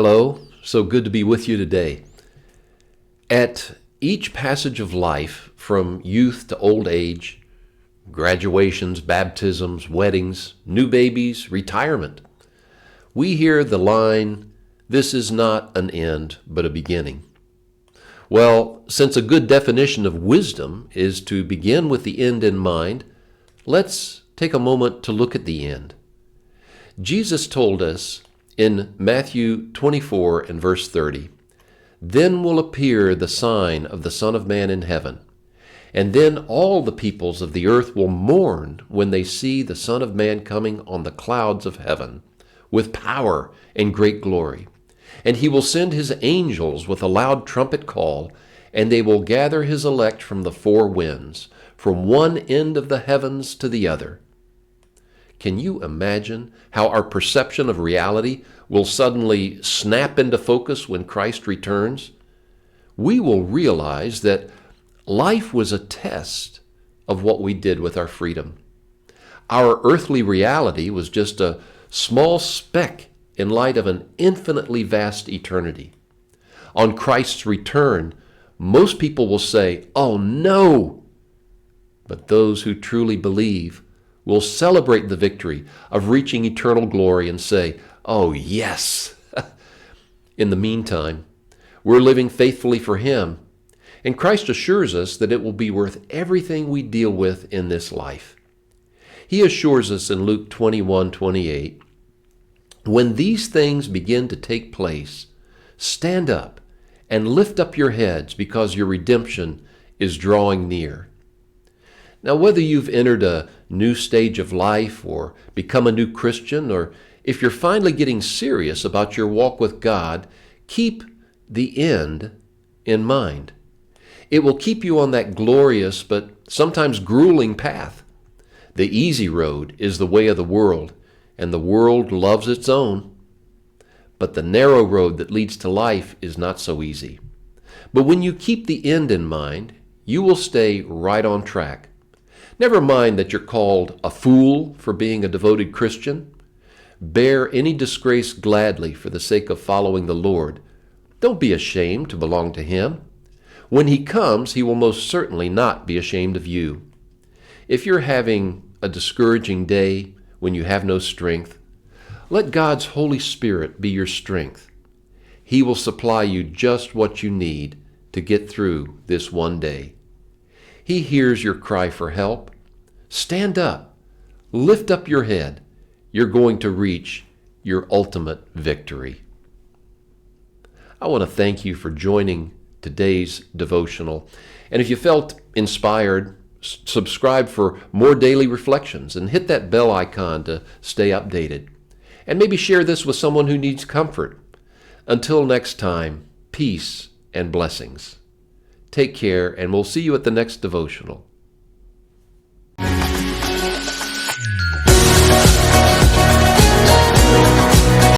Hello, so good to be with you today. At each passage of life, from youth to old age, graduations, baptisms, weddings, new babies, retirement, we hear the line, "This is not an end, but a beginning." Well, since a good definition of wisdom is to begin with the end in mind, let's take a moment to look at the end. Jesus told us in Matthew 24 and verse 30, "Then will appear the sign of the Son of Man in heaven, and then all the peoples of the earth will mourn when they see the Son of Man coming on the clouds of heaven, with power and great glory. And he will send his angels with a loud trumpet call, and they will gather his elect from the four winds, from one end of the heavens to the other." Can you imagine how our perception of reality will suddenly snap into focus when Christ returns? We will realize that life was a test of what we did with our freedom. Our earthly reality was just a small speck in light of an infinitely vast eternity. On Christ's return, most people will say, "Oh no!" But those who truly believe will celebrate the victory of reaching eternal glory and say, "Oh yes!" In the meantime, we're living faithfully for Him, and Christ assures us that it will be worth everything we deal with in this life. He assures us in Luke 21:28, "When these things begin to take place, stand up and lift up your heads, because your redemption is drawing near." Now, whether you've entered a new stage of life or become a new Christian, or if you're finally getting serious about your walk with God, keep the end in mind. It will keep you on that glorious but sometimes grueling path. The easy road is the way of the world, and the world loves its own. But the narrow road that leads to life is not so easy. But when you keep the end in mind, you will stay right on track. Never mind that you're called a fool for being a devoted Christian. Bear any disgrace gladly for the sake of following the Lord. Don't be ashamed to belong to Him. When He comes, He will most certainly not be ashamed of you. If you're having a discouraging day when you have no strength, let God's Holy Spirit be your strength. He will supply you just what you need to get through this one day. He hears your cry for help. Stand up. Lift up your head. You're going to reach your ultimate victory. I want to thank you for joining today's devotional. And if you felt inspired, subscribe for more daily reflections and hit that bell icon to stay updated. And maybe share this with someone who needs comfort. Until next time, peace and blessings. Take care, and we'll see you at the next devotional.